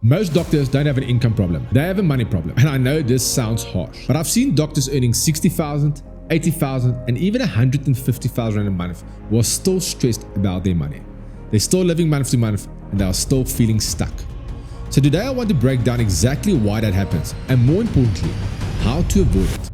Most doctors don't have an income problem, they have a money problem. And I know this sounds harsh, but I've seen doctors earning 60,000, 80,000 and even 150,000 a month who are still stressed about their money. They're still living month to month and they are still feeling stuck. So today I want to break down exactly why that happens and more importantly, how to avoid it.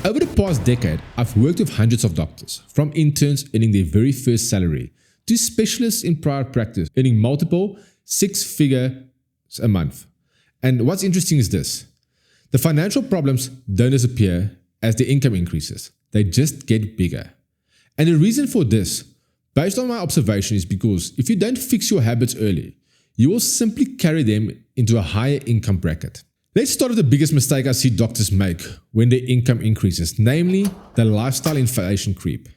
Over the past decade, I've worked with hundreds of doctors, from interns earning their very first salary to specialists in private practice earning multiple six-figures a month. And what's interesting is this: the financial problems don't disappear as the income increases, they just get bigger. And the reason for this, based on my observation, is because if you don't fix your habits early, you will simply carry them into a higher income bracket. Let's start with the biggest mistake I see doctors make when their income increases, namely the lifestyle inflation creep.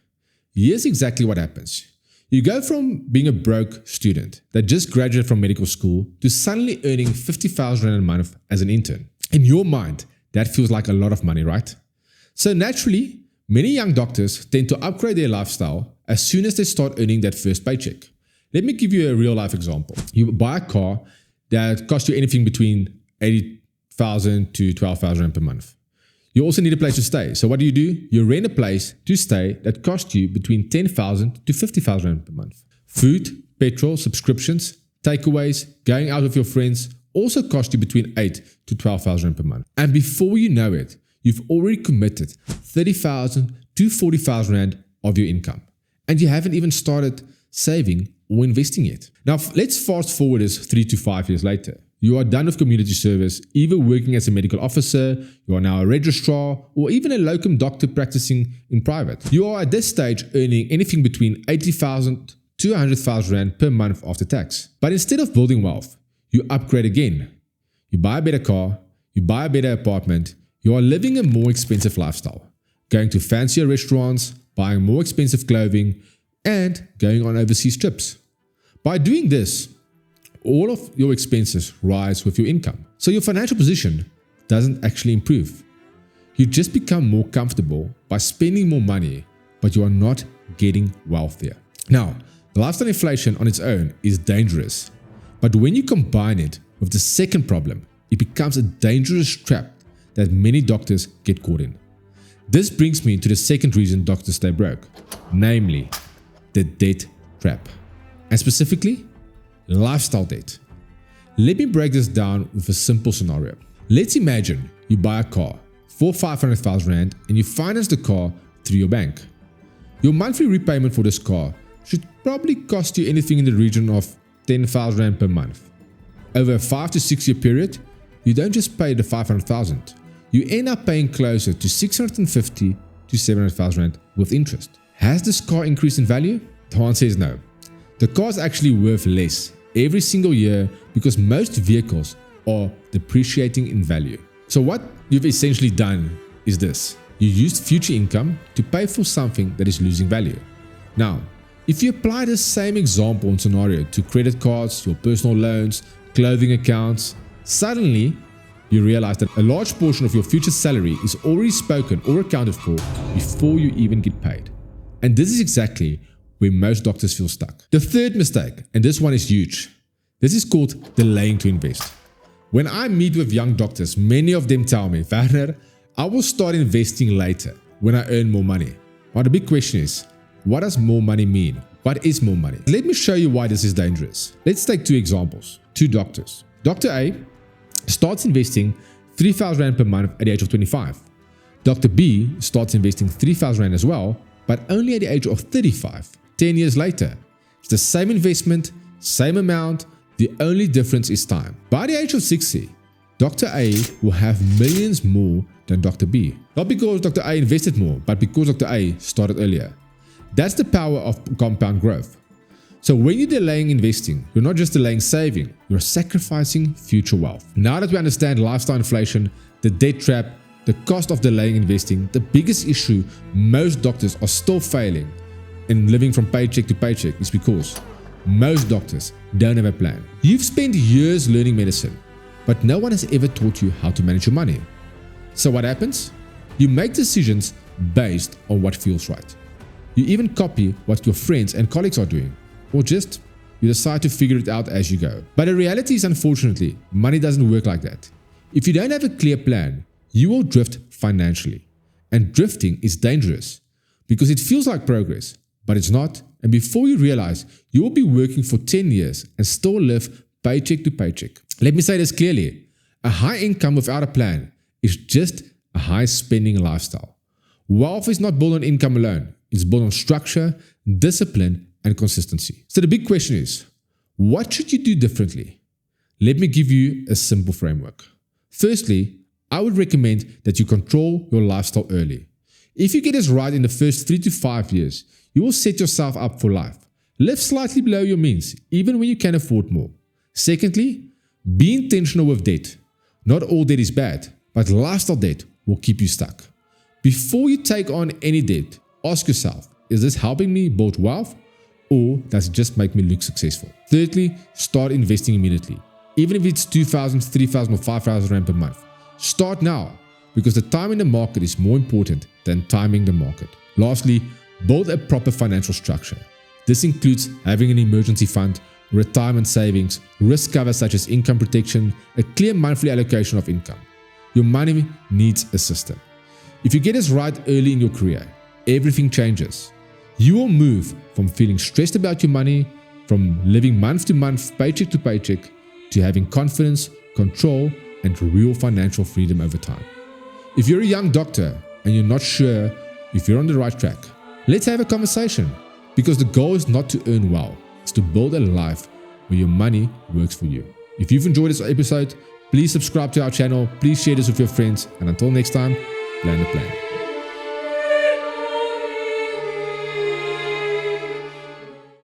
Here's exactly what happens. You go from being a broke student that just graduated from medical school to suddenly earning 50,000 a month as an intern. In your mind, that feels like a lot of money, right? So naturally, many young doctors tend to upgrade their lifestyle as soon as they start earning that first paycheck. Let me give you a real life example. You buy a car that costs you anything between 80,000 to 12,000 per month. You also need a place to stay. So what do? You rent a place to stay that costs you between 10,000 to 50,000 per month. Food, petrol, subscriptions, takeaways, going out with your friends also cost you between 8 to 12,000 per month. And before you know it, you've already committed 30,000 to 40,000 Rand of your income. And you haven't even started saving or investing yet. Now let's fast forward this 3 to 5 years later. You are done with community service, either working as a medical officer, you are now a registrar, or even a locum doctor practicing in private. You are at this stage earning anything between 80,000 to 100,000 Rand per month after tax. But instead of building wealth, you upgrade again. You buy a better car, you buy a better apartment, you are living a more expensive lifestyle, going to fancier restaurants, buying more expensive clothing, and going on overseas trips. By doing this, all of your expenses rise with your income. So your financial position doesn't actually improve. You just become more comfortable by spending more money, but you are not getting wealthier. Now, lifestyle inflation on its own is dangerous, but when you combine it with the second problem, it becomes a dangerous trap that many doctors get caught in. This brings me to the second reason doctors stay broke, namely the debt trap, and specifically lifestyle debt. Let me break this down with a simple scenario. Let's imagine you buy a car for 500,000 Rand and you finance the car through your bank. Your monthly repayment for this car should probably cost you anything in the region of 10,000 Rand per month. Over a 5 to 6 year period, you don't just pay the 500,000, you end up paying closer to 650 to 700,000 Rand with interest. Has this car increased in value? The answer is no. The car is actually worth less every single year because most vehicles are depreciating in value. So what you've essentially done is this: you used future income to pay for something that is losing value. Now, if you apply the same example and scenario to credit cards, your personal loans, clothing accounts, suddenly you realize that a large portion of your future salary is already spoken or accounted for before you even get paid. And this is exactly where most doctors feel stuck. The third mistake, and this one is huge, this is called delaying to invest. When I meet with young doctors, many of them tell me, Werner, I will start investing later when I earn more money. Now the big question is, what does more money mean? What is more money? Let me show you why this is dangerous. Let's take two examples, two doctors. Dr. A starts investing 3,000 Rand per month at the age of 25. Dr. B starts investing 3,000 Rand as well, but only at the age of 35. 10 years later, it's the same investment, same amount, the only difference is time. By the age of 60, Dr. A will have millions more than Dr. B. Not because Dr. A invested more, but because Dr. A started earlier. That's the power of compound growth. So when you're delaying investing, you're not just delaying saving, you're sacrificing future wealth. Now that we understand lifestyle inflation, the debt trap, the cost of delaying investing, the biggest issue most doctors are still failing and living from paycheck to paycheck is because most doctors don't have a plan. You've spent years learning medicine, but no one has ever taught you how to manage your money. So what happens? You make decisions based on what feels right. You even copy what your friends and colleagues are doing, or just you decide to figure it out as you go. But the reality is, unfortunately, money doesn't work like that. If you don't have a clear plan, you will drift financially. And drifting is dangerous because it feels like progress, but it's not. And before you realize, you will be working for 10 years and still live paycheck to paycheck. Let me say this clearly. A high income without a plan is just a high spending lifestyle. Wealth is not built on income alone. It's built on structure, discipline, and consistency. So the big question is, what should you do differently? Let me give you a simple framework. Firstly, I would recommend that you control your lifestyle early. If you get this right in the first 3 to 5 years, you will set yourself up for life. Live slightly below your means, even when you can afford more. Secondly, be intentional with debt. Not all debt is bad, but lifestyle debt will keep you stuck. Before you take on any debt, ask yourself, is this helping me build wealth, or does it just make me look successful? Thirdly, start investing immediately. Even if it's 2,000, 3,000 or 5,000 Rand per month. Start now, because the time in the market is more important than timing the market. Lastly, build a proper financial structure. This includes having an emergency fund, retirement savings, risk cover such as income protection, a clear monthly allocation of income. Your money needs a system. If you get this right early in your career, everything changes. You will move from feeling stressed about your money, from living month to month, paycheck to paycheck, to having confidence, control, and real financial freedom over time. If you're a young doctor and you're not sure if you're on the right track, let's have a conversation, because the goal is not to earn well, it's to build a life where your money works for you. If you've enjoyed this episode, please subscribe to our channel, please share this with your friends, and until next time, plan the plan.